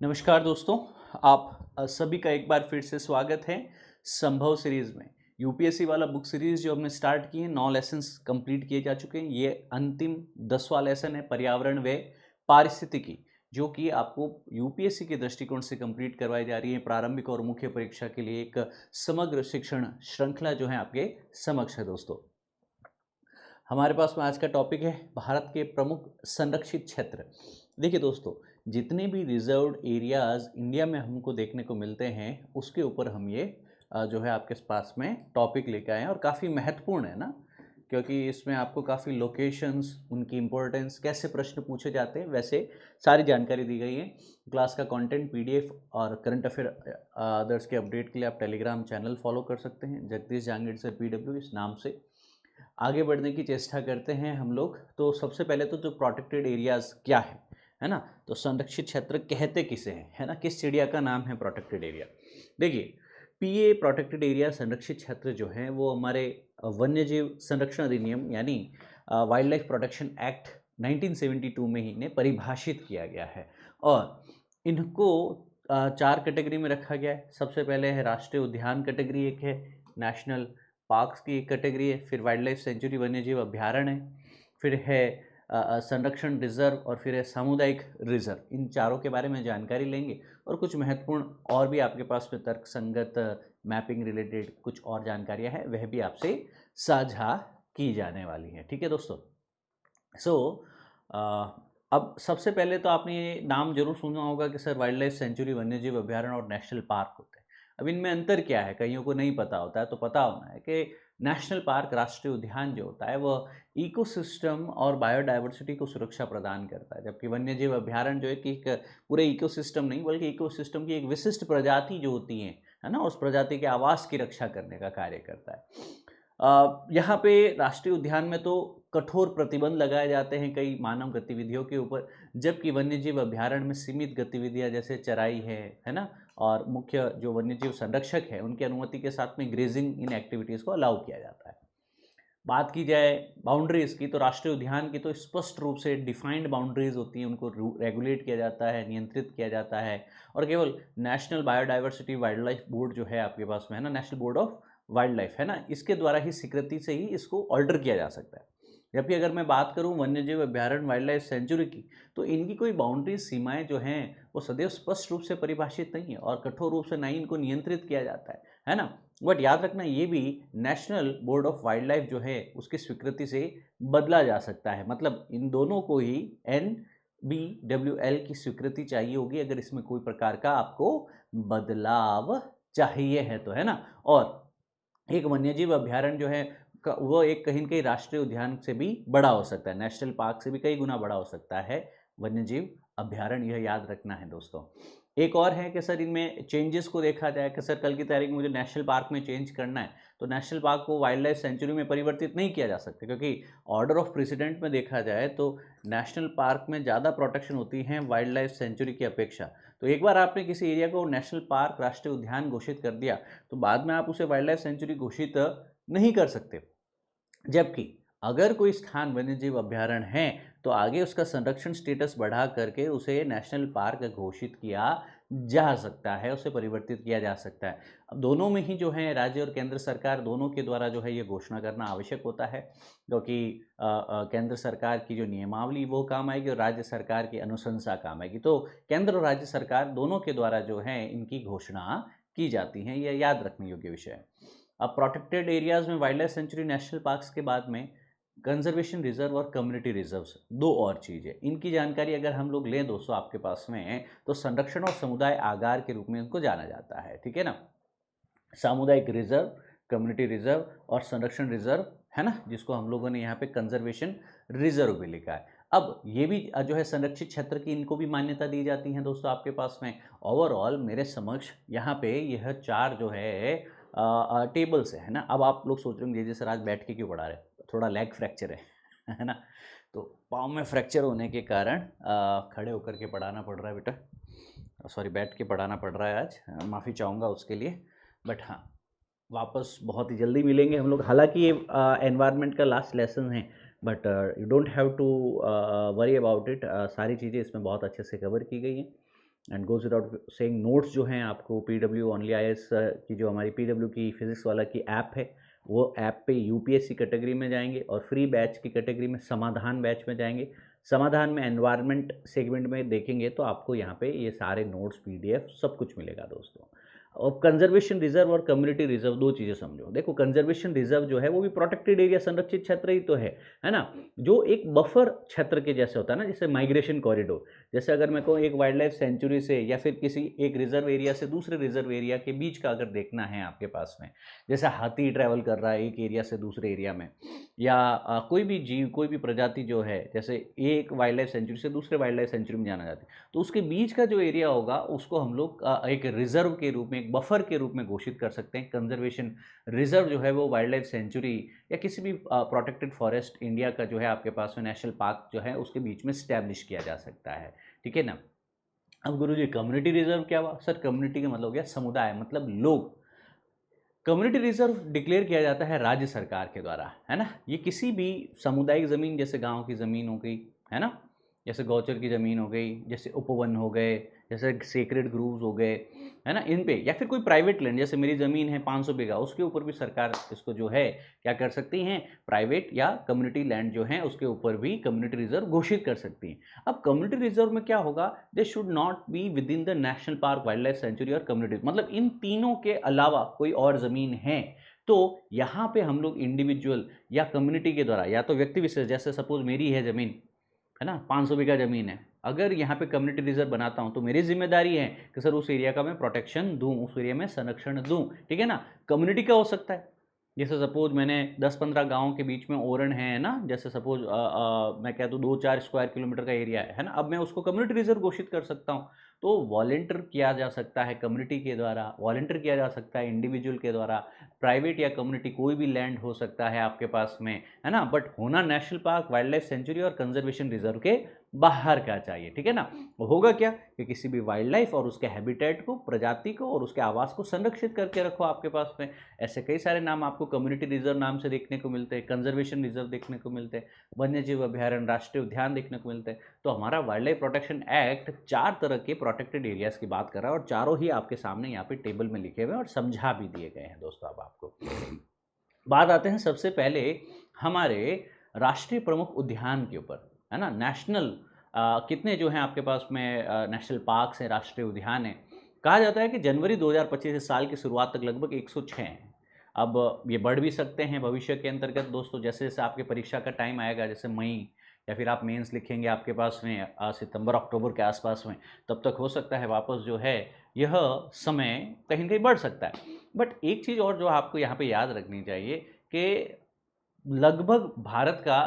नमस्कार दोस्तों। आप सभी का एक बार फिर से स्वागत है संभव सीरीज़ में। यूपीएससी वाला बुक सीरीज़ जो हमने स्टार्ट की है, 9 लेसन्स कंप्लीट किए जा चुके हैं। ये अंतिम 10वां लेसन है, पर्यावरण व पारिस्थितिकी, जो कि आपको यूपीएससी के दृष्टिकोण से कंप्लीट करवाई जा रही है। प्रारंभिक और मुख्य परीक्षा के लिए एक समग्र शिक्षण श्रृंखला जो है आपके समक्ष है दोस्तों। हमारे पास में आज का टॉपिक है भारत के प्रमुख संरक्षित क्षेत्र। देखिए दोस्तों, जितने भी रिजर्व्ड एरियाज़ इंडिया में हमको देखने को मिलते हैं, उसके ऊपर हम ये जो है आपके पास में टॉपिक लेके आए हैं, और काफ़ी महत्वपूर्ण है ना, क्योंकि इसमें आपको काफ़ी लोकेशंस, उनकी इम्पोर्टेंस, कैसे प्रश्न पूछे जाते हैं, वैसे सारी जानकारी दी गई है। क्लास का कंटेंट पीडीएफ और करंट अफेयर अदर्स के अपडेट के लिए आप टेलीग्राम चैनल फॉलो कर सकते हैं, जगदीश जहांगीर सर पीडब्ल्यू इस नाम से। आगे बढ़ने की चेष्टा करते हैं हम लोग। तो सबसे पहले तो जो प्रोटेक्टेड एरियाज़ क्या है ना, तो संरक्षित क्षेत्र कहते किसे हैं, है ना, किस चिड़िया का नाम है प्रोटेक्टेड एरिया। देखिए, पीए प्रोटेक्टेड एरिया संरक्षित क्षेत्र जो है वो हमारे वन्यजीव संरक्षण अधिनियम यानी वाइल्ड लाइफ प्रोटेक्शन एक्ट 1972 में ही इन्हें परिभाषित किया गया है, और इनको 4 कैटेगरी में रखा गया है। सबसे पहले है राष्ट्रीय उद्यान कैटेगरी, एक है नेशनल पार्क्स की एक कैटेगरी है, फिर वाइल्ड लाइफ सेंचुरी वन्यजीव अभ्यारण्य है, फिर है संरक्षण रिजर्व, और फिर है सामुदायिक रिजर्व। इन चारों के बारे में जानकारी लेंगे, और कुछ महत्वपूर्ण और भी आपके पास में तर्क संगत मैपिंग रिलेटेड कुछ और जानकारियां हैं, वह भी आपसे साझा की जाने वाली हैं। ठीक है दोस्तों। अब सबसे पहले तो आपने ये नाम जरूर सुना होगा कि सर वाइल्ड लाइफ सेंचुरी वन्यजीव अभ्यारण्य और नेशनल पार्क होते हैं। अब इनमें अंतर क्या है, कईयों को नहीं पता होता है, तो पता होना है कि नेशनल पार्क, राष्ट्रीय उद्यान जो होता है, वह इकोसिस्टम और बायोडाइवर्सिटी को सुरक्षा प्रदान करता है, जबकि वन्यजीव अभ्यारण्य जो है कि एक पूरे इकोसिस्टम नहीं बल्कि इकोसिस्टम की एक विशिष्ट प्रजाति जो होती है ना, उस प्रजाति के आवास की रक्षा करने का कार्य करता है। यहाँ पे राष्ट्रीय उद्यान में तो कठोर प्रतिबंध लगाए जाते हैं कई मानव गतिविधियों के ऊपर, जबकि वन्यजीव अभ्यारण्य में सीमित गतिविधियाँ जैसे चराई है ना, और मुख्य जो वन्यजीव संरक्षक है उनकी अनुमति के साथ में ग्रेजिंग इन एक्टिविटीज़ को अलाउ किया जाता है। बात की जाए बाउंड्रीज़ की, तो राष्ट्रीय उद्यान की तो स्पष्ट रूप से डिफाइंड बाउंड्रीज़ होती हैं, उनको रेगुलेट किया जाता है, नियंत्रित किया जाता है, और केवल national biodiversity wild life board जो है आपके पास में है ना, national board of wild life है ना, इसके द्वारा ही स्वीकृति से ही इसको ऑल्टर किया जा सकता है। जबकि अगर मैं बात करूं वन्यजीव अभ्यारण्य वाइल्ड लाइफ सेंचुरी की, तो इनकी कोई बाउंड्री सीमाएं जो हैं वो सदैव स्पष्ट रूप से परिभाषित नहीं है, और कठोर रूप से नहीं इनको नियंत्रित किया जाता है ना। बट याद रखना, ये भी national board of wild life जो है उसकी स्वीकृति से बदला जा सकता है। मतलब इन दोनों को ही NBWL की स्वीकृति चाहिए होगी अगर इसमें कोई प्रकार का आपको बदलाव चाहिए है तो, है ना। और एक वन्यजीव अभ्यारण्य जो है वो एक कहीं न कहीं राष्ट्रीय उद्यान से भी बड़ा हो सकता है, नेशनल पार्क से भी कई गुना बड़ा हो सकता है वन्यजीव अभ्यारण्य, यह याद रखना है दोस्तों। एक और है कि सर इनमें चेंजेस को देखा जाए कि सर कल की तारीख में मुझे नेशनल पार्क में चेंज करना है, तो नेशनल पार्क को वाइल्ड लाइफ सेंचुरी में परिवर्तित नहीं किया जा सकता, क्योंकि ऑर्डर ऑफ प्रेसिडेंट में देखा जाए तो नेशनल पार्क में ज़्यादा प्रोटेक्शन होती है वाइल्ड लाइफ सेंचुरी की अपेक्षा। तो एक बार आपने किसी एरिया को नेशनल पार्क, राष्ट्रीय उद्यान घोषित कर दिया, तो बाद में आप उसे वाइल्ड लाइफ सेंचुरी घोषित नहीं कर सकते। जबकि अगर कोई स्थान वन्यजीव अभ्यारण्य है, तो आगे उसका संरक्षण स्टेटस बढ़ा करके उसे नेशनल पार्क घोषित किया जा सकता है, उसे परिवर्तित किया जा सकता है। अब दोनों में ही जो है राज्य और केंद्र सरकार दोनों के द्वारा जो है ये घोषणा करना आवश्यक होता है, क्योंकि केंद्र सरकार की जो नियमावली वो काम आएगी और राज्य सरकार की अनुशंसा काम आएगी। तो केंद्र और राज्य सरकार दोनों के द्वारा जो है इनकी घोषणा की जाती है, यह याद रखने योग्य विषय है। अब प्रोटेक्टेड एरियाज में wild life sanctuary, national parks के बाद में कंजर्वेशन रिजर्व और कम्युनिटी रिजर्व्स, दो और चीज़ें, इनकी जानकारी अगर हम लोग लें दोस्तों आपके पास में, तो संरक्षण और समुदाय आगार के रूप में इनको जाना जाता है, ठीक है ना। सामुदायिक रिजर्व, कम्युनिटी रिजर्व और संरक्षण रिजर्व, है ना, जिसको हम लोगों ने यहाँ पे कंजर्वेशन रिजर्व भी लिखा है। अब ये भी जो है संरक्षित क्षेत्र की, इनको भी मान्यता दी जाती है दोस्तों आपके पास में। ओवरऑल मेरे समक्ष यहाँ पे यह चार जो है टेबल्स है ना। अब आप लोग सोच रहे होंगे जैसे सर आज बैठ के क्यों पढ़ा रहे, थोड़ा लेग फ्रैक्चर है ना, तो पाँव में फ्रैक्चर होने के कारण खड़े होकर के पढ़ाना पड़ रहा है बेटा, सॉरी बैठ के पढ़ाना पड़ रहा है आज, माफ़ी चाहूँगा उसके लिए। बट हाँ, वापस बहुत ही जल्दी मिलेंगे हम लोग। हालांकि ये एनवायरनमेंट का लास्ट लेसन है, but you don't have to worry about it. सारी चीज़ें इसमें बहुत अच्छे से कवर की गई हैं। And goes without saying notes जो हैं आपको पीडब्ल्यू ओनली आईएएस की जो हमारी पीडब्ल्यू की फिजिक्स वाला की ऐप है वो ऐप पे यूपीएससी कैटेगरी में जाएंगे और फ्री बैच की कैटेगरी में समाधान बैच में जाएंगे। समाधान में एनवायरनमेंट सेगमेंट में देखेंगे तो आपको यहाँ पे ये सारे नोट्स पीडीएफ सब कुछ मिलेगा दोस्तों। और कंजर्वेशन रिजर्व और कम्युनिटी रिजर्व दो चीज़ें समझो। देखो कंजर्वेशन रिजर्व जो है वो भी प्रोटेक्टेड एरिया संरक्षित क्षेत्र ही तो है ना, जो एक बफर क्षेत्र के जैसे होता है ना, जैसे माइग्रेशन कॉरिडोर। जैसे अगर मैं कहूँ एक वाइल्ड लाइफ सेंचुरी से या फिर किसी एक रिजर्व एरिया से दूसरे रिजर्व एरिया के बीच का अगर देखना है आपके पास में, जैसे हाथी ट्रैवल कर रहा है एक एरिया से दूसरे एरिया में, या कोई भी जीव कोई भी प्रजाति जो है जैसे एक वाइल्ड लाइफ सेंचुरी से दूसरे वाइल्ड लाइफ सेंचुरी में जाना जाती है, तो उसके बीच का जो एरिया होगा उसको हम लोग एक रिजर्व के रूप में, एक बफर के रूप में घोषित कर सकते हैं। कंजर्वेशन रिजर्व जो है वो वाइल्ड लाइफ सेंचुरी या किसी भी प्रोटेक्टेड फॉरेस्ट इंडिया का जो है आपके पास में नेशनल पार्क जो है उसके बीच में स्टैब्लिश किया जा सकता है, ठीक है ना। अब गुरुजी कम्युनिटी रिजर्व क्या हुआ? सर कम्युनिटी का मतलब हो गया समुदाय, मतलब लोग। कम्युनिटी रिजर्व डिक्लेयर किया जाता है राज्य सरकार के द्वारा, है ना। ये किसी भी सामुदायिक ज़मीन, जैसे गांव की ज़मीन हो गई, है ना, जैसे गौचर की ज़मीन हो गई, जैसे उपवन हो गए, जैसे सेक्रेड ग्रूव्स हो गए, है ना, इन पे, या फिर कोई प्राइवेट लैंड, जैसे मेरी ज़मीन है 500 बीघा, उसके ऊपर भी सरकार इसको जो है क्या कर सकती हैं, प्राइवेट या कम्युनिटी लैंड जो है उसके ऊपर भी कम्युनिटी रिजर्व घोषित कर सकती हैं। अब कम्युनिटी रिजर्व में क्या होगा, they should not be with in the national park, wildlife century और कम्युनिटी, मतलब इन तीनों के अलावा कोई और ज़मीन है तो यहाँ पे हम लोग इंडिविजुअल या कम्युनिटी के द्वारा, या तो व्यक्ति विशेष, जैसे सपोज मेरी है ज़मीन, है ना, 500 बीघा ज़मीन है, अगर यहाँ पे कम्युनिटी रिजर्व बनाता हूँ तो मेरी जिम्मेदारी है कि सर उस एरिया का मैं प्रोटेक्शन दूँ, उस एरिया में संरक्षण दूँ, ठीक है ना। कम्युनिटी का हो सकता है, जैसे सपोज मैंने 10-15 गाँव के बीच में ओरण है ना, जैसे सपोज मैं कह दूँ 2-4 स्क्वायर किलोमीटर का एरिया है ना, अब मैं उसको कम्युनिटी रिजर्व घोषित कर सकता हूँ। तो वॉलेंटियर किया जा सकता है कम्युनिटी के द्वारा, वॉलेंटियर किया जा सकता है इंडिविजुअल के द्वारा, प्राइवेट या कम्युनिटी कोई भी लैंड हो सकता है आपके पास में, है ना, बट होना national park, wildlife century और कंजर्वेशन रिजर्व के बाहर का चाहिए, ठीक है ना। होगा क्या कि किसी भी वाइल्ड लाइफ और उसके हैबिटेट को, प्रजाति को और उसके आवास को संरक्षित करके रखो आपके पास में। ऐसे कई सारे नाम आपको कम्युनिटी रिजर्व नाम से देखने को मिलते हैं, कंजर्वेशन रिजर्व देखने को मिलते हैं, वन्यजीव अभ्यारण्य, राष्ट्रीय उद्यान देखने को मिलते हैं। तो हमारा वाइल्ड लाइफ प्रोटेक्शन एक्ट 4 तरह के प्रोटेक्टेड एरियाज की बात कर रहा है और चारों ही आपके सामने यहाँ पे टेबल में लिखे हुए हैं और समझा भी दिए गए हैं दोस्तों। अब आपको बात आते हैं सबसे पहले हमारे राष्ट्रीय प्रमुख उद्यान के ऊपर, है ना। नेशनल कितने जो हैं आपके पास में नेशनल पार्क्स हैं, राष्ट्रीय उद्यान हैं। कहा जाता है कि जनवरी 2025 इस साल की शुरुआत तक लगभग 106 हैं। अब ये बढ़ भी सकते हैं भविष्य के अंतर्गत दोस्तों, जैसे जैसे आपके परीक्षा का टाइम आएगा, जैसे मई या फिर आप मेंस लिखेंगे आपके पास में सितंबर अक्टूबर के आसपास में, तब तक हो सकता है वापस जो है यह समय कहीं ना कहीं बढ़ सकता है। बट एक चीज़ और जो आपको यहाँ पे याद रखनी चाहिए कि लगभग भारत का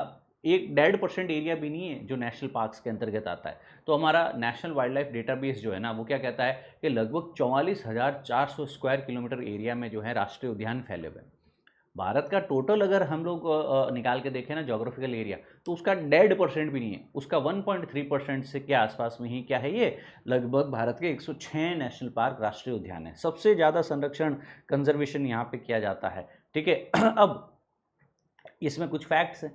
1.5% एरिया भी नहीं है जो नेशनल पार्क्स के अंतर्गत आता है। तो हमारा नेशनल वाइल्ड लाइफ डेटाबेस जो है ना वो क्या कहता है कि लगभग 44,400 स्क्वायर किलोमीटर एरिया में जो है राष्ट्रीय उद्यान फैले हुए हैं। भारत का टोटल अगर हम लोग निकाल के देखें ना जोग्राफिकल एरिया, तो उसका 1.5% भी नहीं है, उसका 1.3% से के आसपास में ही क्या है ये, लगभग भारत के 106 नेशनल पार्क, राष्ट्रीय उद्यान है। सबसे ज़्यादा संरक्षण, कंजर्वेशन यहाँ पे किया जाता है, ठीक है। अब इसमें कुछ फैक्ट्स हैं,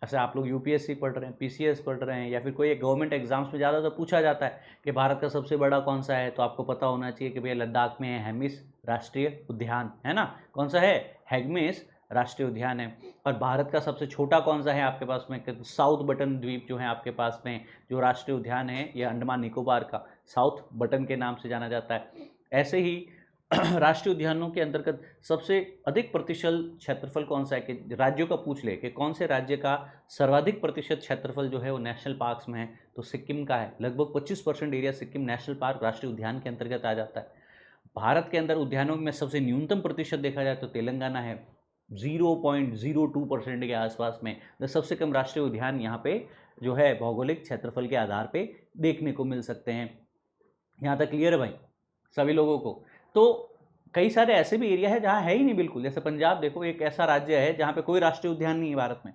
ऐसे आप लोग यूपीएससी पढ़ रहे हैं, पीसीएस पढ़ रहे हैं, या फिर कोई एक गवर्नमेंट एग्जाम्स में ज़्यादातर पूछा जाता है कि भारत का सबसे बड़ा कौन सा है, तो आपको पता होना चाहिए कि भैया लद्दाख में है हैमिस राष्ट्रीय उद्यान, है ना। कौन सा है, हैगमिस राष्ट्रीय उद्यान है। और भारत का सबसे छोटा कौन सा है आपके पास में, साउथ बटन द्वीप जो है आपके पास में जो राष्ट्रीय उद्यान है, ये अंडमान निकोबार का साउथ बटन के नाम से जाना जाता है। ऐसे ही राष्ट्रीय उद्यानों के अंतर्गत सबसे अधिक प्रतिशत क्षेत्रफल कौन सा है, कि राज्यों का पूछ ले कि कौन से राज्य का सर्वाधिक प्रतिशत क्षेत्रफल जो है वो नेशनल पार्क्स में है, तो सिक्किम का है। लगभग 25% एरिया सिक्किम नेशनल पार्क, राष्ट्रीय उद्यान के अंतर्गत आ जाता है। भारत के अंदर उद्यानों में सबसे न्यूनतम प्रतिशत देखा जाए तो तेलंगाना है, 0.02% के आसपास में। सबसे कम राष्ट्रीय उद्यान यहाँ पे जो है भौगोलिक क्षेत्रफल के आधार पे देखने को मिल सकते हैं। यहाँ तक क्लियर है भाई सभी लोगों को। तो कई सारे ऐसे भी एरिया है जहाँ है ही नहीं बिल्कुल, जैसे पंजाब देखो, एक ऐसा राज्य है जहाँ पे कोई राष्ट्रीय उद्यान नहीं है भारत में,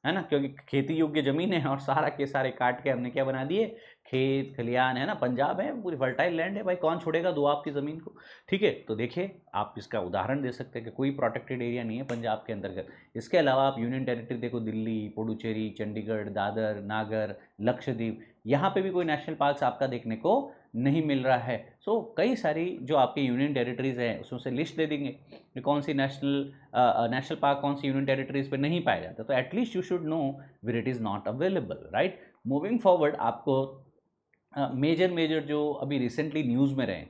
है ना, क्योंकि खेती योग्य जमीन है और सारा के सारे काट के हमने क्या बना दिए, खेत खलियान, है ना। पंजाब है पूरी फर्टाइल लैंड है भाई, कौन छोड़ेगा दुआब की ज़मीन को, ठीक है। तो देखिए आप इसका उदाहरण दे सकते हैं कि कोई प्रोटेक्टेड एरिया नहीं है पंजाब के अंतर्गत। इसके अलावा आप यूनियन टेरिटरी देखो, दिल्ली, पुडुचेरी, चंडीगढ़, दादर, नागर, लक्षद्वीप, यहाँ पे भी कोई नेशनल पार्क्स आपका देखने को नहीं मिल रहा है। सो कई सारी जो आपकी यूनियन टेरिटरीज हैं उसमें से लिस्ट दे देंगे कि कौन सी नेशनल पार्क कौन सी यूनियन टेरिटरीज पे नहीं पाया जाता, तो at least you should know where it is not available, right. Moving forward, आपको मेजर जो अभी रिसेंटली न्यूज़ में रहे,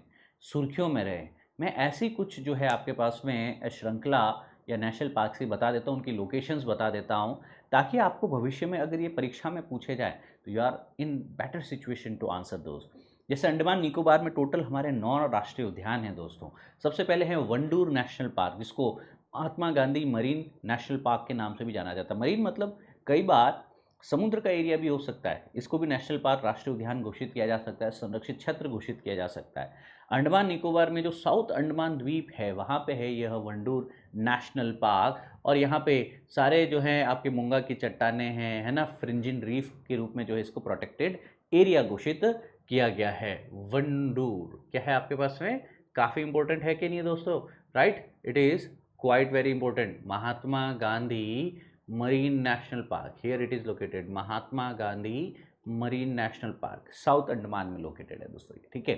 सुर्खियों में रहे, मैं ऐसी कुछ जो है आपके पास में श्रृंखला या नेशनल पार्क से बता देता हूँ, उनकी लोकेशंस बता देता हूँ, ताकि आपको भविष्य में अगर ये परीक्षा में पूछे जाए तो you are in better situation to answer those. जैसे अंडमान निकोबार में टोटल हमारे 9 राष्ट्रीय उद्यान हैं दोस्तों। सबसे पहले है वंडूर नेशनल पार्क, जिसको Mahatma Gandhi marine national park के नाम से भी जाना जाता है। मरीन मतलब कई बार समुद्र का एरिया भी हो सकता है, इसको भी नेशनल पार्क राष्ट्रीय उद्यान घोषित किया जा सकता है, संरक्षित क्षेत्र घोषित किया जा सकता है। अंडमान निकोबार में जो साउथ अंडमान द्वीप है वहाँ पे है यह वंडूर नेशनल पार्क, और यहाँ पे सारे जो हैं आपके मूंगा की चट्टानें हैं, है ना, फ्रिंजिन रीफ के रूप में जो है इसको प्रोटेक्टेड एरिया घोषित किया गया है। वंडूर क्या है आपके पास में, काफ़ी इंपॉर्टेंट है कि नहीं दोस्तों, right, it is quite very important. Mahatma Gandhi marine national park, here it is located, Mahatma Gandhi marine national park south Andaman में लोकेटेड है दोस्तों, ठीक है।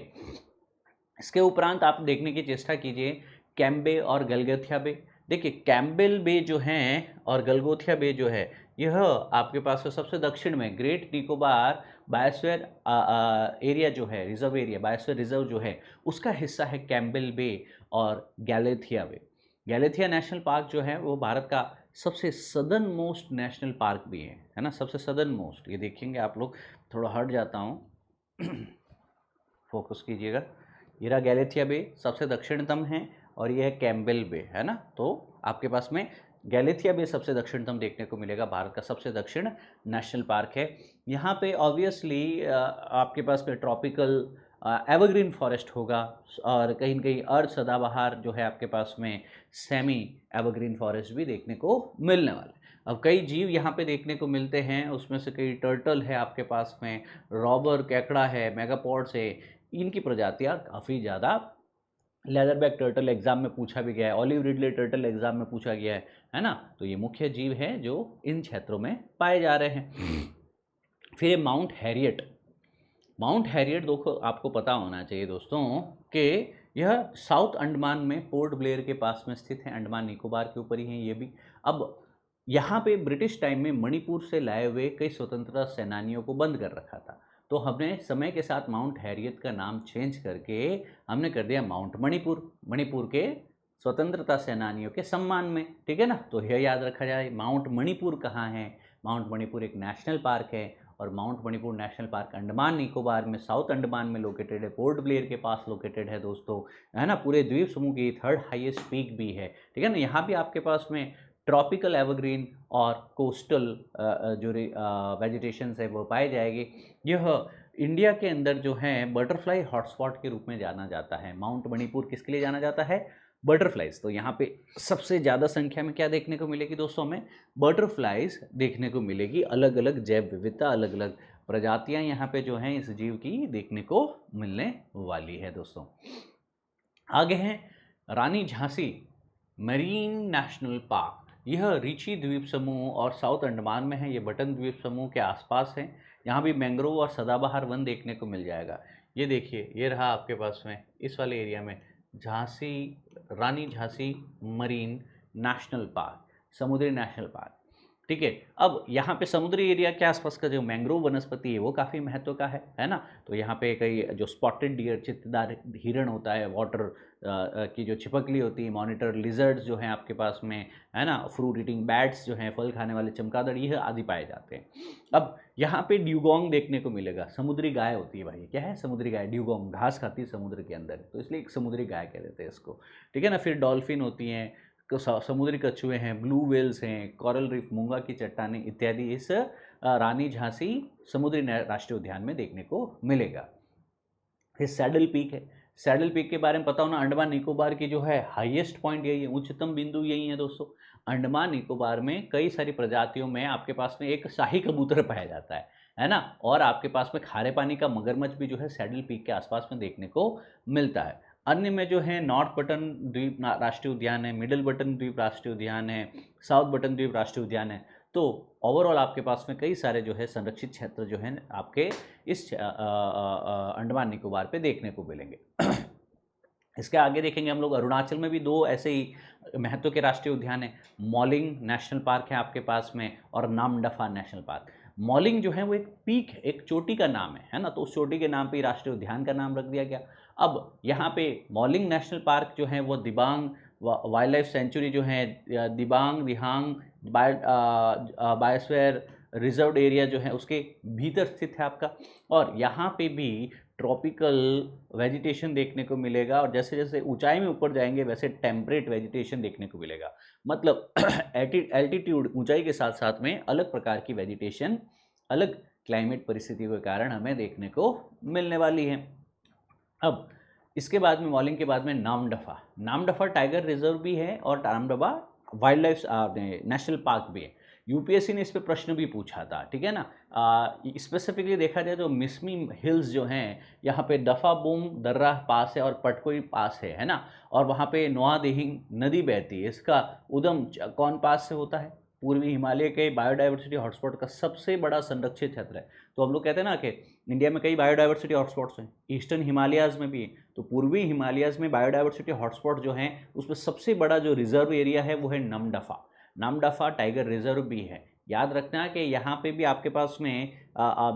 इसके उपरांत आप देखने की चेष्टा कीजिए कैम्बे और गलगोथिया बे। देखिए कैम्बेल बे जो हैं और गलगोथिया बे जो है, यह आपके पास सबसे दक्षिण में ग्रेट निकोबार बायोस्फीयर एरिया जो है, रिजर्व एरिया, बायोस्फीयर रिजर्व जो है, उसका हिस्सा है कैम्बेल बे और गैलेथिया बे। गैलेथिया नेशनल पार्क जो है वो भारत का सबसे सदर्न मोस्ट नेशनल पार्क भी है ना, सबसे सदर्न मोस्ट। ये देखेंगे आप लोग, थोड़ा हट जाता हूँ फोकस कीजिएगा। ये रहा गैलेथिया बे, सबसे दक्षिणतम है, और ये है कैम्बेल बे, है ना। तो आपके पास में गैलेथिया बे सबसे दक्षिणतम देखने को मिलेगा, भारत का सबसे दक्षिण नेशनल पार्क है। यहाँ पे ऑब्वियसली आपके पास में ट्रॉपिकल एवरग्रीन फॉरेस्ट होगा, और कहीं न कहीं अर्ध सदाबहार जो है आपके पास में सेमी एवरग्रीन फॉरेस्ट भी देखने को मिलने वाले। अब कई जीव यहाँ पे देखने को मिलते हैं, उसमें से कई टर्टल है आपके पास में, रॉबर केकड़ा है, मेगापॉड्स है, इनकी प्रजातियाँ काफ़ी ज़्यादा। लेदरबैक टर्टल एग्जाम में पूछा भी गया है, ऑलिव रिडले टर्टल एग्जाम में पूछा गया है ना। तो ये मुख्य जीव हैं जो इन क्षेत्रों में पाए जा रहे हैं। फिर माउंट हैरियट। माउंट हैरियट देखो आपको पता होना चाहिए दोस्तों कि यह साउथ अंडमान में पोर्ट ब्लेयर के पास में स्थित है, अंडमान निकोबार के ऊपर ही है ये भी। अब यहाँ पे ब्रिटिश टाइम में मणिपुर से लाए हुए कई स्वतंत्रता सेनानियों को बंद कर रखा था, तो हमने समय के साथ माउंट हैरियट का नाम चेंज करके हमने कर दिया माउंट मणिपुर, मणिपुर के स्वतंत्रता सेनानियों के सम्मान में, ठीक है ना। तो यह याद रखा जाए। माउंट मणिपुर कहाँ है, माउंट मणिपुर एक नेशनल पार्क है, और mount Manipur national park Andaman Nicobar में साउथ अंडमान में लोकेटेड है, पोर्ट ब्लेयर के पास लोकेटेड है दोस्तों, है ना। पूरे द्वीप समूह की थर्ड हाईएस्ट पीक भी है, ठीक है ना। यहाँ भी आपके पास में ट्रॉपिकल एवरग्रीन और कोस्टल जो वेजिटेशंस है वो पाए जाएंगे। यह इंडिया के अंदर जो है बटरफ्लाई हॉटस्पॉट के रूप में जाना जाता है। माउंट मणिपुर किसके लिए जाना जाता है, बटरफ्लाइज। तो यहाँ पे सबसे ज़्यादा संख्या में क्या देखने को मिलेगी दोस्तों, हमें बटरफ्लाइज देखने को मिलेगी। अलग अलग जैव विविधता, अलग अलग प्रजातियाँ यहाँ पे जो हैं इस जीव की देखने को मिलने वाली है दोस्तों। आगे हैं रानी झांसी मरीन नेशनल पार्क। यह रीची द्वीप समूह और साउथ अंडमान में है, ये बटन द्वीप समूह के आसपास है। यहाँ भी मैंग्रोव और सदाबहार वन देखने को मिल जाएगा। ये देखिए, ये रहा आपके पास में इस वाले एरिया में झांसी, रानी झांसी मरीन नेशनल पार्क, समुद्री नेशनल पार्क, ठीक है। अब यहाँ पे समुद्री एरिया के आसपास का जो मैंग्रोव वनस्पति है वो काफ़ी महत्व का है ना। तो यहाँ पे कई जो स्पॉटेड डियर, चित्तदार हिरण होता है, वाटर की जो छिपकली होती है, मॉनिटर लिजर्ड्स जो हैं आपके पास में, है ना, फ्रूट ईटिंग बैट्स जो हैं, फल खाने वाले चमगादड़, ये आदि पाए जाते हैं। अब यहाँ पे ड्यूगोंग देखने को मिलेगा, समुद्री गाय होती है भाई, क्या है, समुद्री गाय, ड्यूगोंग, घास खाती है समुद्र के अंदर, तो इसलिए एक समुद्री गाय कह देते हैं इसको, ठीक है ना। फिर डॉल्फिन होती हैं, समुद्री कछुए हैं, ब्लू वेल्स हैं, कोरल रीफ, मूंगा की चट्टानें इत्यादि इस रानी झांसी समुद्री राष्ट्रीय उद्यान में देखने को मिलेगा। फिर सैडल पीक है। सैडल पीक के बारे में पता होना, अंडमान निकोबार की जो है हाईएस्ट पॉइंट यही है, उच्चतम बिंदु यही है दोस्तों। अंडमान निकोबार में कई सारी प्रजातियों में आपके पास में एक शाही कबूतर पाया जाता है ना, और आपके पास में खारे पानी का मगरमच्छ भी जो है सैडल पीक के आसपास में देखने को मिलता है। अन्य में जो है नॉर्थ बटन द्वीप राष्ट्रीय उद्यान है, मिडिल बटन द्वीप राष्ट्रीय उद्यान है, साउथ बटन द्वीप राष्ट्रीय उद्यान है। तो ओवरऑल आपके पास में कई सारे जो है संरक्षित क्षेत्र जो हैं आपके इस अंडमान निकोबार पे देखने को मिलेंगे। इसके आगे देखेंगे हम लोग, अरुणाचल में भी दो ऐसे ही महत्व के राष्ट्रीय उद्यान हैं। मॉलिंग नेशनल पार्क है आपके पास में, और नामदफा नेशनल पार्क। मॉलिंग जो है वो एक पीक, एक चोटी का नाम है ना, तो उस चोटी के नाम पे राष्ट्रीय उद्यान का नाम रख दिया गया। अब यहाँ पे मॉलिंग नेशनल पार्क जो है वो दिबांग वाइल्ड लाइफ सेंचुरी जो है, दिबांग दिहांग बायोस्फीयर रिजर्व एरिया जो है उसके भीतर स्थित है आपका। और यहाँ पे भी ट्रॉपिकल वेजिटेशन देखने को मिलेगा, और जैसे जैसे ऊंचाई में ऊपर जाएंगे वैसे टेम्परेट वेजिटेशन देखने को मिलेगा। मतलब एल्टीट्यूड, ऊंचाई के साथ साथ में अलग प्रकार की वेजिटेशन, अलग क्लाइमेट परिस्थितियों के कारण हमें देखने को मिलने वाली है। अब इसके बाद में, मॉलिंग के बाद में नामदफा टाइगर रिजर्व भी है, और Namdapha wild life national park भी है। यूपीएससी ने इस पे प्रश्न भी पूछा था, ठीक है ना। स्पेसिफिकली देखा जाए तो मिसमी हिल्स जो हैं, यहाँ पे दफाबूम दर्रा पास है और पटकोई पास है ना, और वहाँ पे नोआदिहिंग नदी बहती है। इसका उद्गम कौन पास से होता है? पूर्वी हिमालय के बायोडाइवर्सिटी हॉटस्पॉट का सबसे बड़ा संरक्षित क्षेत्र है। तो हम लोग कहते हैं ना कि इंडिया में कई बायोडाइवर्सिटी हॉटस्पॉट्स हैं, ईस्टर्न हिमालयाज़ में भी है, तो पूर्वी हिमालयाज़ में बायोडाइवर्सिटी हॉटस्पॉट जो हैं उसमें सबसे बड़ा जो रिजर्व एरिया है वो है नामदफा टाइगर रिजर्व भी है। याद रखना कि यहाँ पे भी आपके पास में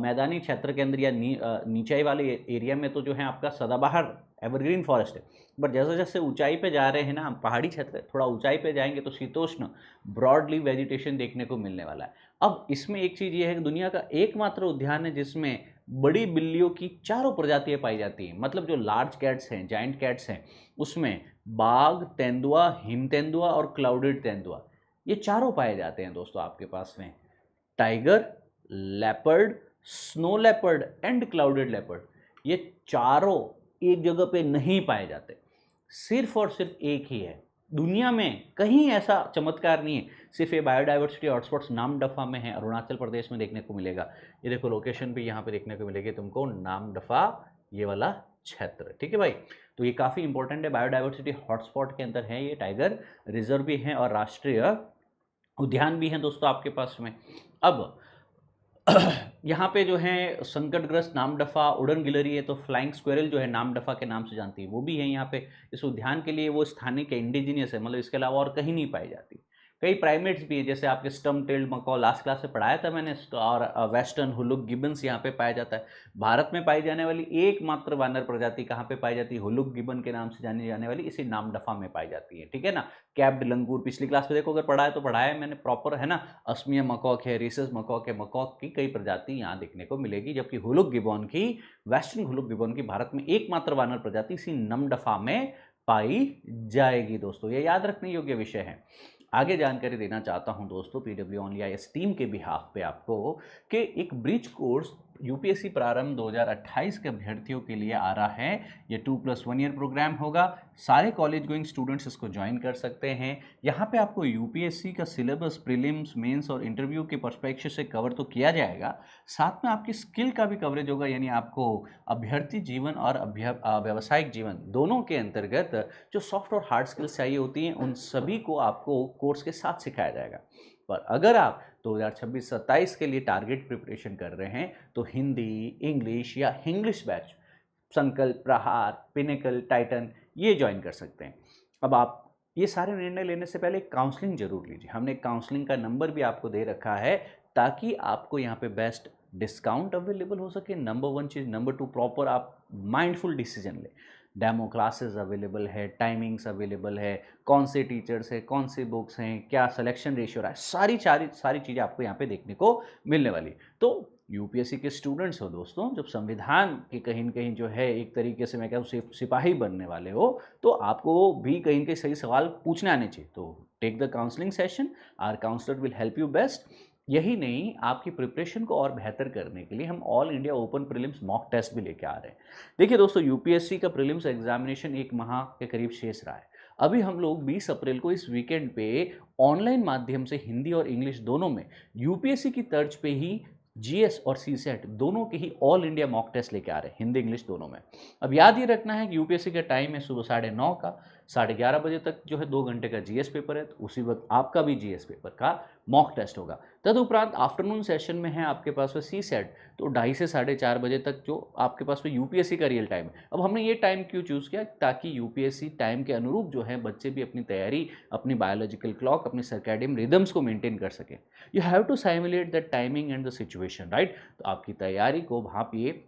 मैदानी क्षेत्र के अंदर या नीचाई वाले एरिया में तो जो है आपका सदाबहार एवरग्रीन फॉरेस्ट है, बट जैसे जैसे ऊंचाई पे जा रहे हैं ना, पहाड़ी क्षेत्र थोड़ा ऊंचाई पे जाएंगे तो शीतोष्ण ब्रॉड लीव वेजिटेशन देखने को मिलने वाला है। अब इसमें एक चीज़ ये है कि दुनिया का एकमात्र उद्यान है जिसमें बड़ी बिल्लियों की चारों प्रजातियाँ पाई जाती हैं। मतलब जो लार्ज कैट्स हैं, जाइंट कैट्स हैं, उसमें बाघ, तेंदुआ, हिम तेंदुआ और क्लाउडेड तेंदुआ, ये चारों पाए जाते हैं दोस्तों आपके पास में। Tiger, leopard, snow leopard and clouded leopard, ये चारों एक जगह पे नहीं पाए जाते, सिर्फ और सिर्फ एक ही है। दुनिया में कहीं ऐसा चमत्कार नहीं है, सिर्फ ये बायोडाइवर्सिटी हॉटस्पॉट्स नामदफा में है, अरुणाचल प्रदेश में देखने को मिलेगा। ये देखो लोकेशन भी यहाँ पे देखने को मिलेगी तुमको, नामदफा ये वाला क्षेत्र, ठीक है भाई। तो ये काफ़ी इंपॉर्टेंट है, बायोडाइवर्सिटी हॉटस्पॉट के अंदर है ये, टाइगर रिजर्व भी है और राष्ट्रीय उद्यान भी हैं दोस्तों आपके पास में। अब यहाँ पे जो है संकटग्रस्त नामदफा उड़न गिलहरी है, तो फ्लाइंग स्क्वेरल जो है नामदफा के नाम से जानती है, वो भी है यहाँ पे इस उद्यान के लिए। वो स्थानिक है, इंडिजीनियस है, मतलब इसके अलावा और कहीं नहीं पाई जाती। कई प्राइमेट्स भी है, जैसे आपके स्टम्प टेल्ड मकॉ, लास्ट क्लास में पढ़ाया था मैंने, और वेस्टर्न हुलुक गिबन्स यहाँ पे पाया जाता है। भारत में पाई जाने वाली एकमात्र वानर प्रजाति कहाँ पे पाई जाती है? हुलुक गिबन के नाम से जानी जाने वाली इसी नामदफा में पाई जाती है, ठीक है ना। कैप्ड लंगूर पिछली क्लास में देखो, अगर पढ़ाया तो पढ़ाया मैंने प्रॉपर, है ना। अस्मिया मकॉक है, रिसस मकॉक है, मकॉक की कई प्रजाति यहाँ देखने को मिलेगी, जबकि हुलुक गिबॉन की, वेस्टर्न हुलुक गिबॉन की भारत में एकमात्र वानर प्रजाति इसी नामदफा में पाई जाएगी दोस्तों। ये याद रखने योग्य विषय है। आगे जानकारी देना चाहता हूं दोस्तों पीडब्ल्यू ऑनली आईएएस टीम के बिहाफ पे आपको, कि एक ब्रिज कोर्स यूपीएससी प्रारंभ 2028 के अभ्यर्थियों के लिए आ रहा है। ये 2+1 ईयर प्रोग्राम होगा, सारे कॉलेज गोइंग स्टूडेंट्स इसको ज्वाइन कर सकते हैं। यहाँ पे आपको यूपीएससी का सिलेबस, प्रीलिम्स, मेंस और इंटरव्यू के पर्सपेक्टिव से कवर तो किया जाएगा, साथ में आपकी स्किल का भी कवरेज होगा, यानी आपको अभ्यर्थी जीवन और व्यावसायिक जीवन दोनों के अंतर्गत जो सॉफ्ट और हार्ड स्किल्स चाहिए होती हैं उन सभी को आपको कोर्स के साथ सिखाया जाएगा। पर अगर आप 2026-27 के लिए टारगेट प्रिपरेशन कर रहे हैं तो हिंदी, इंग्लिश या इंग्लिश बैच संकल्प, प्रहार, पिनेकल, टाइटन ये ज्वाइन कर सकते हैं। अब आप ये सारे निर्णय लेने से पहले काउंसलिंग जरूर लीजिए। हमने काउंसलिंग का नंबर भी आपको दे रखा है ताकि आपको यहाँ पे बेस्ट डिस्काउंट अवेलेबल हो सके। नंबर 1 चीज़, नंबर 2 प्रॉपर आप माइंडफुल डिसीजन लें। डेमो क्लासेस अवेलेबल है, टाइमिंग्स अवेलेबल है, कौन से टीचर्स हैं, कौन से बुक्स हैं, क्या सिलेक्शन रेशियो रहा है, सारी चीज़ें आपको यहाँ पे देखने को मिलने वाली। तो यूपीएससी के स्टूडेंट्स हो दोस्तों, जब संविधान की कहीं न कहीं जो है एक तरीके से मैं कहूँ सिपाही बनने वाले हो, तो आपको भी कहीं न कहीं सही सवाल पूछने आने चाहिए। तो take the counselling session, our counsellor will help you best. यही नहीं, आपकी प्रिपरेशन को और बेहतर करने के लिए हम all India open prelims mock test भी लेके आ रहे हैं। देखिए दोस्तों, यूपीएससी का प्रीलिम्स एग्जामिनेशन 1 माह के करीब शेष रहा है। अभी हम लोग 20 अप्रैल को इस वीकेंड पे ऑनलाइन माध्यम से हिंदी और इंग्लिश दोनों में यूपीएससी की तर्ज पे ही जीएस और सीसेट दोनों के ही ऑल इंडिया मॉक टेस्ट लेके आ रहे हैं, हिंदी इंग्लिश दोनों में। अब याद ये रखना है कि यूपीएससी का टाइम है सुबह 9:30 का, 11:30 बजे तक जो है 2 घंटे का जीएस पेपर है, तो उसी वक्त आपका भी जीएस पेपर का मॉक टेस्ट होगा। तदुपरांत आफ्टरनून सेशन में है आपके पास में सी सेट, तो 2:30 से 4:30 बजे तक जो आपके पास में यूपीएससी का रियल टाइम है। अब हमने ये टाइम क्यों चूज़ किया, ताकि यूपीएससी टाइम के अनुरूप जो है बच्चे भी अपनी तैयारी, अपनी बायोलॉजिकल क्लॉक, अपनी सर्कैडियन रिदम्स को मेंटेन कर सकें। You have to simulate the timing and the situation, right. तो आपकी तैयारी को भांपिए,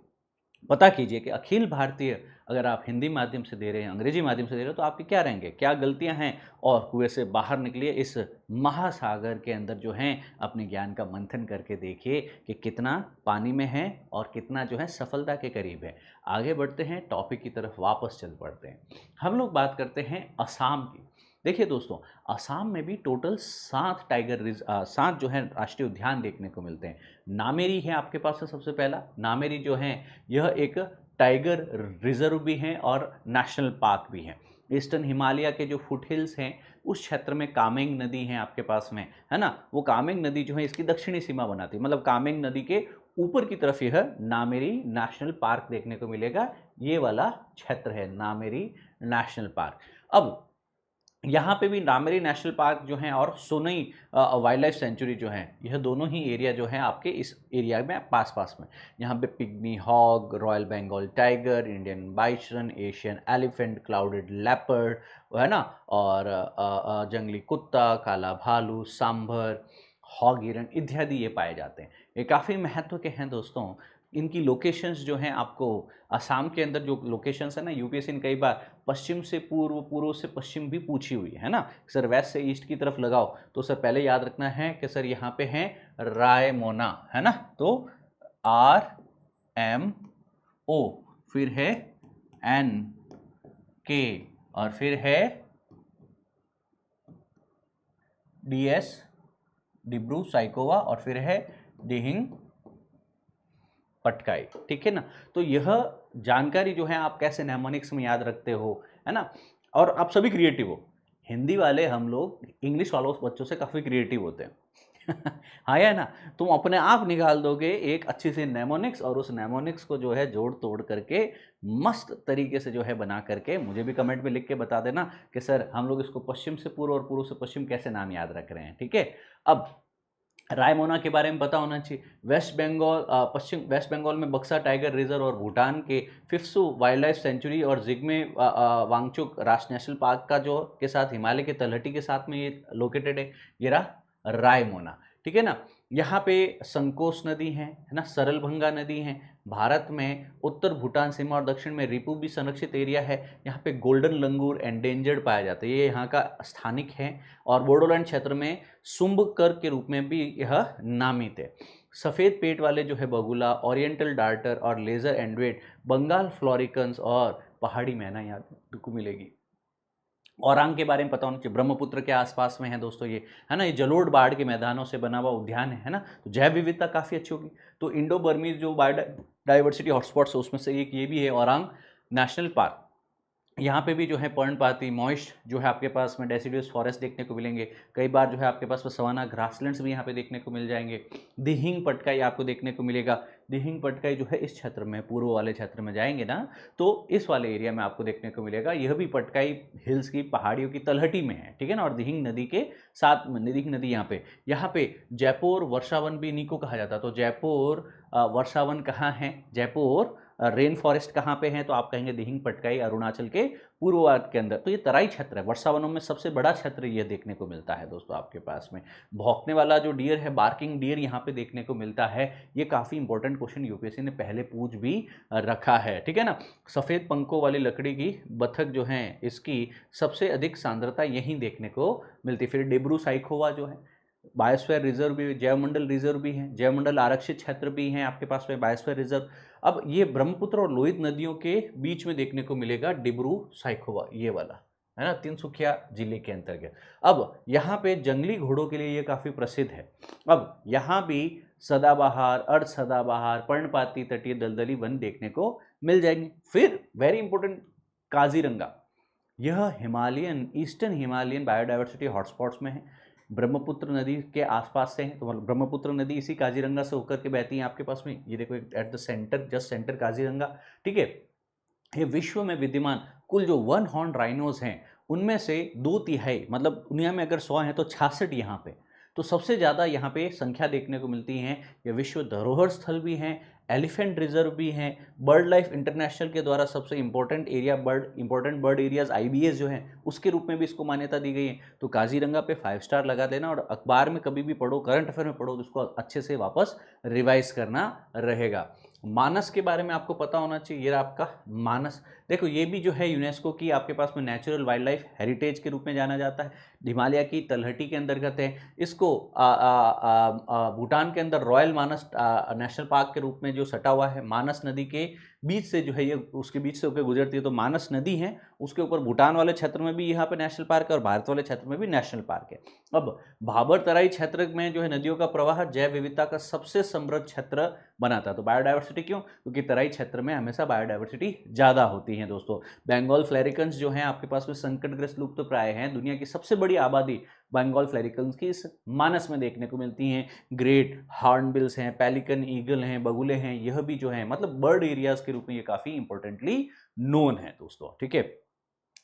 पता कीजिए कि अखिल भारतीय अगर आप हिंदी माध्यम से दे रहे हैं, अंग्रेजी माध्यम से दे रहे हो, तो आपके क्या रहेंगे, क्या गलतियां हैं, और कुएं से बाहर निकलिए, इस महासागर के अंदर जो हैं अपने ज्ञान का मंथन करके देखिए कि कितना पानी में है और कितना जो है सफलता के करीब है। आगे बढ़ते हैं, टॉपिक की तरफ वापस चल पड़ते हैं। हम लोग बात करते हैं असम की। देखिए दोस्तों, असम में भी टोटल 7 जो है राष्ट्रीय उद्यान देखने को मिलते हैं। नामेरी है आपके पास है सबसे पहला। नामेरी जो है यह एक टाइगर रिजर्व भी है और नेशनल पार्क भी है। ईस्टर्न हिमालय के जो फुट हिल्स हैं उस क्षेत्र में कामेंग नदी है आपके पास में, है ना। वो कामेंग नदी जो है इसकी दक्षिणी सीमा बनाती है, मतलब कामेंग नदी के ऊपर की तरफ यह नामेरी नेशनल पार्क देखने को मिलेगा। ये वाला क्षेत्र है नामेरी नेशनल पार्क। अब यहाँ पे भी नामेरी नेशनल पार्क जो है और सोनई वाइल्ड लाइफ सेंचुरी जो है, यह दोनों ही एरिया जो है आपके इस एरिया में पास में। यहाँ पे pygmy hog, royal Bengal tiger, Indian bison, Asian elephant, clouded leopard, है ना, और जंगली कुत्ता, काला भालू, सांभर, हॉग हिरन इत्यादि ये पाए जाते हैं। ये काफ़ी महत्व के हैं दोस्तों। इनकी लोकेशंस जो हैं, आपको असम के अंदर जो लोकेशंस है ना, यूपीएससी ने कई बार पश्चिम से पूर्व, पूर्व से पश्चिम भी पूछी हुई है ना। सर वेस्ट से ईस्ट की तरफ लगाओ, तो सर पहले याद रखना है कि सर यहाँ पे है रायमोना, है ना। तो RMO, फिर है NK, और फिर है DS डिब्रू साइकोवा, और फिर है दिहिंग पटकाई, ठीक है ना। तो यह जानकारी जो है आप कैसे नेमोनिक्स में याद रखते हो, है ना। और आप सभी क्रिएटिव हो, हिंदी वाले हम लोग इंग्लिश वालों बच्चों से काफ़ी क्रिएटिव होते हैं। हाँ या ना, तुम अपने आप निकाल दोगे एक अच्छी सी नेमोनिक्स, और उस नेमोनिक्स को जो है जोड़ तोड़ करके मस्त तरीके से जो है बना करके मुझे भी कमेंट में लिख के बता देना कि सर हम लोग इसको पश्चिम से पूर्व और पूर्व से पश्चिम कैसे नाम याद रख रहे हैं, ठीक है। अब रायमोना के बारे में पता होना चाहिए। वेस्ट बंगाल में बक्सा टाइगर रिजर्व और भूटान के फिफ्सू वाइल्ड लाइफ सेंचुरी और जिग्मे वांगचुक राष्ट्रीय नेशनल पार्क का जो के साथ हिमालय के तलहटी के साथ में ये लोकेटेड है। ये रहा रायमोना, ठीक है ना। यहाँ पे संकोस नदी है ना, सरलभंगा नदी है। भारत में उत्तर भूटान सीमा और दक्षिण में रिपू भी संरक्षित एरिया है। यहाँ पे गोल्डन लंगूर एंडेंजर्ड पाया जाता है, ये यहाँ का स्थानिक है। और बोडोलैंड क्षेत्र में सुम्बकर के रूप में भी यह नामित है। सफ़ेद पेट वाले जो है बगुला, ओरिएंटल डार्टर और लेजर एंड्रेड, बंगाल फ्लोरिकन्स और पहाड़ी मैना यहाँ को मिलेगी। औरांग के बारे में पता होना चाहिए, ब्रह्मपुत्र के आसपास में है दोस्तों ये, है ना। ये जलोढ़ बाढ़ के मैदानों से बना हुआ उद्यान है ना। तो जैव विविधता काफ़ी अच्छी होगी। तो इंडो बर्मीज जो बायोडाइवर्सिटी हॉटस्पॉट्स है उसमें से एक ये भी है औरांग नेशनल पार्क। यहाँ पे भी जो है पर्णपाती मॉइस्ट जो है आपके पास में डेसिडुअस फॉरेस्ट देखने को मिलेंगे। कई बार जो है आपके पास में सवाना ग्रासलैंड्स भी यहाँ पे देखने को मिल जाएंगे। दिहिंग पटकाई आपको देखने को मिलेगा। दिहिंग पटकाई जो है इस क्षेत्र में, पूर्व वाले क्षेत्र में जाएंगे ना, तो इस वाले एरिया में आपको देखने को मिलेगा। यह भी पटकाई हिल्स की पहाड़ियों की तलहटी में है, ठीक है ना। और दिहिंग नदी के साथ में, दिहिंग नदी यहाँ पे जयपुर वर्षावन भी इन्हीं को कहा जाता है। तो जयपुर वर्षावन कहाँ है, जयपुर रेन फॉरेस्ट कहाँ पे है, तो आप कहेंगे दिहिंग पटकाई अरुणाचल के पूर्ववाद के अंदर। तो ये तराई क्षेत्र है, वर्षावनों में सबसे बड़ा क्षेत्र ये देखने को मिलता है दोस्तों आपके पास में। भौंकने वाला जो डियर है, बार्किंग डियर यहाँ पे देखने को मिलता है। ये काफ़ी इंपॉर्टेंट क्वेश्चन यूपीएससी ने पहले पूछ भी रखा है, ठीक है ना। सफ़ेद पंखों वाली लकड़ी की बतख जो है, इसकी सबसे अधिक सांद्रता यहीं देखने को मिलती है। फिर डिब्रू साइखोवा जो है, बायोस्फीयर रिजर्व भी, जैवमंडल रिजर्व भी है, जैवमंडल आरक्षित क्षेत्र भी है आपके पास में, बायोस्फीयर रिजर्व। अब ये ब्रह्मपुत्र और लोहित नदियों के बीच में देखने को मिलेगा डिब्रू साइखोवा, ये वाला, है ना, तिनसुकिया जिले के अंतर्गत। अब यहाँ पे जंगली घोड़ों के लिए ये काफ़ी प्रसिद्ध है। अब यहाँ भी सदाबहार, अर्ध सदाबहार, पर्णपाती तटीय दलदली वन देखने को मिल जाएंगे। फिर वेरी इंपॉर्टेंट, काजीरंगा, यह Himalayan, eastern Himalayan biodiversity hotspots में है। ब्रह्मपुत्र नदी के आसपास से है, तो ब्रह्मपुत्र नदी इसी काजीरंगा से होकर के बहती है आपके पास में। ये देखो at the centre, just centre Kaziranga, ठीक है। ये विश्व में विद्यमान कुल जो 1 हॉर्न राइनोज हैं उनमें से 2/3 मतलब दुनिया में अगर 100 हैं तो 66 यहाँ पे। तो सबसे ज़्यादा यहाँ पे संख्या देखने को मिलती है। ये विश्व धरोहर स्थल भी हैं, एलिफेंट रिजर्व भी हैं, बर्ड लाइफ इंटरनेशनल के द्वारा सबसे important area important bird areas IBS जो हैं उसके रूप में भी इसको मान्यता दी गई है। तो काजीरंगा पे 5 स्टार लगा देना और अखबार में कभी भी पढ़ो, करंट अफेयर में पढ़ो तो उसको अच्छे से वापस रिवाइज करना रहेगा। मानस के बारे में आपको पता होना चाहिए। ये आपका मानस, देखो ये भी जो है यूनेस्को की आपके पास में नेचुरल वाइल्ड लाइफ हेरिटेज के रूप में जाना जाता है। हिमालय की तलहटी के अंतर्गत है। इसको भूटान के अंदर रॉयल मानस नेशनल पार्क के रूप में जो सटा हुआ है, मानस नदी के बीच से जो है ये उसके बीच से होकर गुजरती है। तो मानस नदी है, उसके ऊपर भूटान वाले क्षेत्र में भी यहाँ पे नेशनल पार्क है और भारत वाले क्षेत्र में भी नेशनल पार्क है। अब भाबर तराई क्षेत्र में जो है नदियों का प्रवाह जैव विविधता का सबसे समृद्ध क्षेत्र बनाता है। तो बायोडाइवर्सिटी क्यों? क्योंकि तराई क्षेत्र में हमेशा बायोडाइवर्सिटी ज़्यादा होती है दोस्तों। बंगाल फ्लैरिकन्स जो हैं आपके पास में संकटग्रस्त लुप्त तो प्राय हैं। दुनिया की सबसे बड़ी आबादी बंगाल फ्लैरिकन्स की इस मानस में देखने को मिलती हैं। ग्रेट हॉर्नबिल्स हैं, पेलिकन ईगल हैं, बगुले हैं, यह भी जो है मतलब बर्ड एरियाज के रूप में ये काफ़ी इंपॉर्टेंटली नोन है दोस्तों। ठीक है,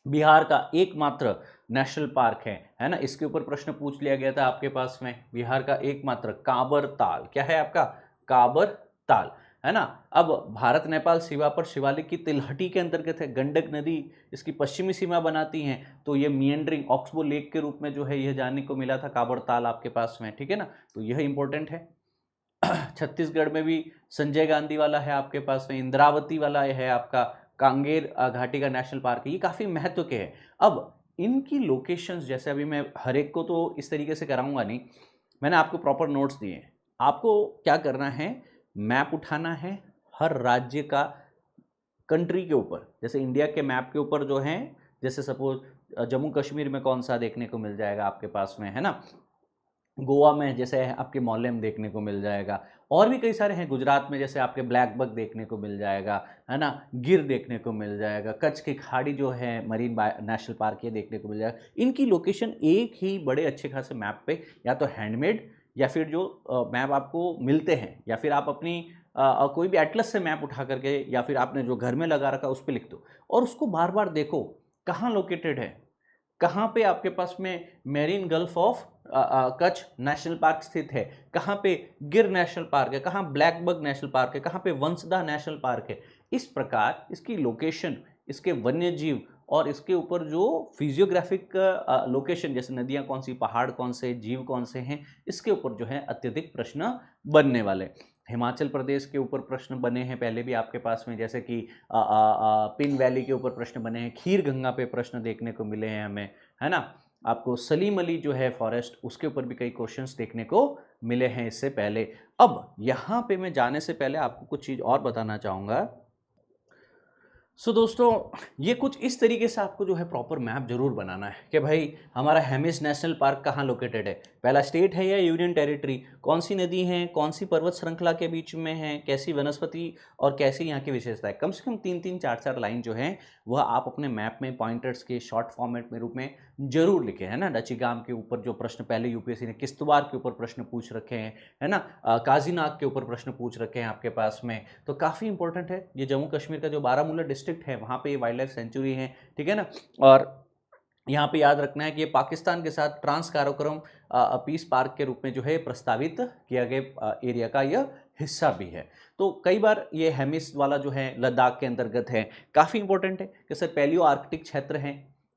बिहार का एकमात्र नेशनल पार्क है ना, इसके ऊपर प्रश्न पूछ लिया गया था आपके पास में। बिहार का एकमात्र काबर ताल, क्या है आपका? काबर ताल, है ना। अब भारत नेपाल सीमा पर शिवालिक की तिलहटी के अंतर्गत है। गंडक नदी इसकी पश्चिमी सीमा बनाती है। तो ये मिएंडरिंग ऑक्सबो लेक के रूप में जो है यह जानने को मिला था काबर ताल आपके पास में। ठीक है ना, तो यह इंपॉर्टेंट है। छत्तीसगढ़ में भी संजय गांधी वाला है आपके पास में, इंद्रावती वाला है आपका, कांगेर घाटी का नेशनल पार्क है। ये काफ़ी महत्व के हैं। अब इनकी लोकेशंस, जैसे अभी मैं हर एक को तो इस तरीके से कराऊंगा नहीं, मैंने आपको प्रॉपर नोट्स दिए हैं। आपको क्या करना है, मैप उठाना है हर राज्य का कंट्री के ऊपर। जैसे इंडिया के मैप के ऊपर जो है, जैसे सपोज जम्मू कश्मीर में कौन सा देखने को मिल जाएगा आपके पास में, है ना। गोवा में जैसे है आपके मौलेम देखने को मिल जाएगा, और भी कई सारे हैं। गुजरात में जैसे आपके ब्लैक बक देखने को मिल जाएगा, है ना, गिर देखने को मिल जाएगा। कच्छ की खाड़ी जो है मरीन नेशनल पार्क, ये देखने को मिल जाएगा। इनकी लोकेशन एक ही बड़े अच्छे खासे मैप पे, या तो हैंडमेड या फिर जो मैप आपको मिलते हैं, या फिर आप अपनी कोई भी एटलस से मैप उठा करके, या फिर आपने जो घर में लगा रखा उस पर लिख दो और उसको बार बार देखो कहाँ लोकेटेड है, कहाँ पे आपके पास में marine gulf of Kutch national park स्थित है, कहाँ पे गिर नेशनल पार्क है, कहाँ ब्लैक बक नेशनल पार्क है, कहाँ पे वंसदा नेशनल पार्क है। इस प्रकार इसकी लोकेशन, इसके वन्य जीव और इसके ऊपर जो फिजियोग्राफिक लोकेशन, जैसे नदियाँ कौन सी, पहाड़ कौन से, जीव कौन से हैं, इसके ऊपर जो है अत्यधिक प्रश्न बनने वाले। हिमाचल प्रदेश के ऊपर प्रश्न बने हैं पहले भी आपके पास में, जैसे कि पिन वैली के ऊपर प्रश्न बने हैं, खीर गंगा पे प्रश्न देखने को मिले हैं हमें, है ना। आपको सलीम अली जो है फॉरेस्ट, उसके ऊपर भी कई क्वेश्चंस देखने को मिले हैं इससे पहले। अब यहाँ पे मैं जाने से पहले आपको कुछ चीज़ और बताना चाहूँगा। दोस्तों, ये कुछ इस तरीके से आपको जो है प्रॉपर मैप जरूर बनाना है कि भाई हमारा हेमिस नेशनल पार्क कहाँ लोकेटेड है, पहला स्टेट है या यूनियन टेरिटरी, कौन सी नदी है, कौन सी पर्वत श्रृंखला के बीच में है, कैसी वनस्पति और कैसी यहाँ की विशेषता है। कम से कम 3-3, 4-4 लाइन जो है वह आप अपने मैप में पॉइंटर्स के शॉर्ट फॉर्मेट में रूप में जरूर लिखे, है ना। डचीगाम के ऊपर जो प्रश्न पहले यूपीएससी ने किश्तवाड़ के ऊपर प्रश्न पूछ रखे हैं, है ना, काजीनाग के ऊपर प्रश्न पूछ रखे हैं आपके पास में, तो काफ़ी इंपॉर्टेंट है। ये जम्मू कश्मीर का जो बारामूला डिस्ट्रिक्ट है, वहाँ पे ये वाइल्ड लाइफ सेंचुरी है, ठीक है ना। और यहाँ पे याद रखना है कि ये पाकिस्तान के साथ ट्रांस काराकोरम पीस पार्क के रूप में जो है प्रस्तावित किया गया एरिया का यह हिस्सा भी है। तो कई बार ये हेमिस वाला जो है लद्दाख के अंतर्गत है, काफ़ी इंपॉर्टेंट है कि सर पैलियो आर्कटिक क्षेत्र है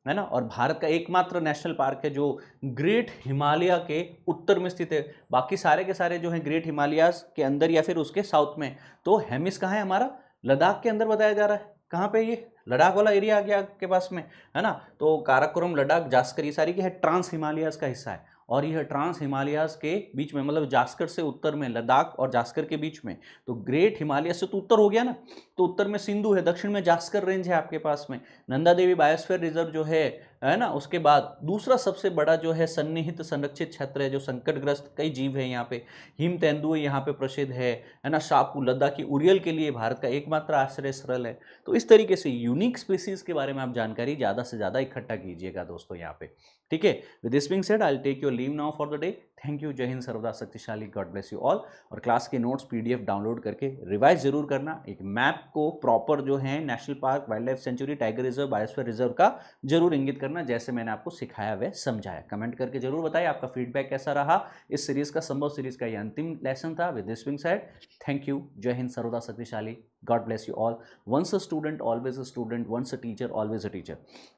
ना। और भारत का एकमात्र नेशनल पार्क है जो ग्रेट हिमालय के उत्तर में स्थित है। बाकी सारे के सारे जो हैं ग्रेट हिमालयाज के अंदर या फिर उसके साउथ में। तो हेमिस कहाँ है हमारा? लद्दाख के अंदर बताया जा रहा है। कहाँ पे? ये लद्दाख वाला एरिया आ गया आपके पास में, है ना। तो काराकोरम, लद्दाख, जास्कर, ये सारी क्या है? ट्रांस हिमालयाज का हिस्सा है। और यह ट्रांस हिमालयाज के बीच में, मतलब जास्कर से उत्तर में, लद्दाख और जास्कर के बीच में, तो ग्रेट हिमालय से तो उत्तर हो गया ना, तो उत्तर में सिंधु है, दक्षिण में जास्कर रेंज है आपके पास में, नंदा देवी बायोस्फीयर रिजर्व जो है ना। उसके बाद दूसरा सबसे बड़ा जो है सन्निहित संरक्षित क्षेत्र है, जो संकटग्रस्त कई जीव है यहाँ पे। हिम तेंदुए यहाँ पे प्रसिद्ध है ना। शाहपुर, लद्दाख की उरियल के लिए भारत का एकमात्र आश्रय स्थल है। तो इस तरीके से यूनिक स्पीसीज के बारे में आप जानकारी ज़्यादा से ज़्यादा इकट्ठा कीजिएगा दोस्तों यहाँ पे, ठीक है। With this being said, I will take your leave now for the day. Thank you, Jai Hind, सर्वदा शक्तिशाली, गॉड ब्लेस यू ऑल। और क्लास के नोट्स पीडीएफ डाउनलोड करके रिवाइज जरूर करना। एक मैप को प्रॉपर जो है national park, wildlife sanctuary, tiger reserve, biosphere reserve का जरूर इंगित करना, जैसे मैंने आपको सिखाया व समझाया। कमेंट करके जरूर बताइए आपका फीडबैक कैसा रहा। इस सीरीज का, संभव सीरीज का ये अंतिम लेसन था। With this being said, thank you, Jai Hind, सर्वदा शक्तिशाली, God bless you all. Once a student always a student, once a teacher always a teacher.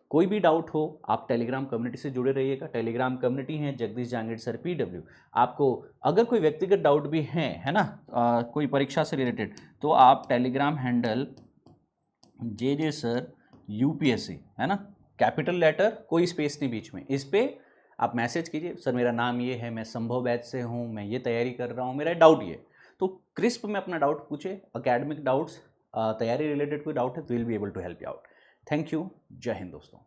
कोई भी डाउट हो आप टेलीग्राम कम्युनिटी से जुड़े रहिएगा। टेलीग्राम कम्युनिटी है जगदीश जांगीड़ सर PW। आपको अगर कोई व्यक्तिगत डाउट भी है ना, कोई परीक्षा से रिलेटेड, तो आप Telegram handle JJ sir UPSC है ना, कैपिटल लेटर, कोई स्पेस नहीं बीच में, इस पे आप मैसेज कीजिए, सर मेरा नाम ये है, मैं संभव बैच से हूँ, मैं ये तैयारी कर रहा हूँ, मेरा डाउट ये। तो क्रिस्प में अपना डाउट पूछे, एकेडमिक डाउट्स, तैयारी रिलेटेड कोई डाउट है तो will be able to help you out. Thank you, Jai Hind दोस्तों।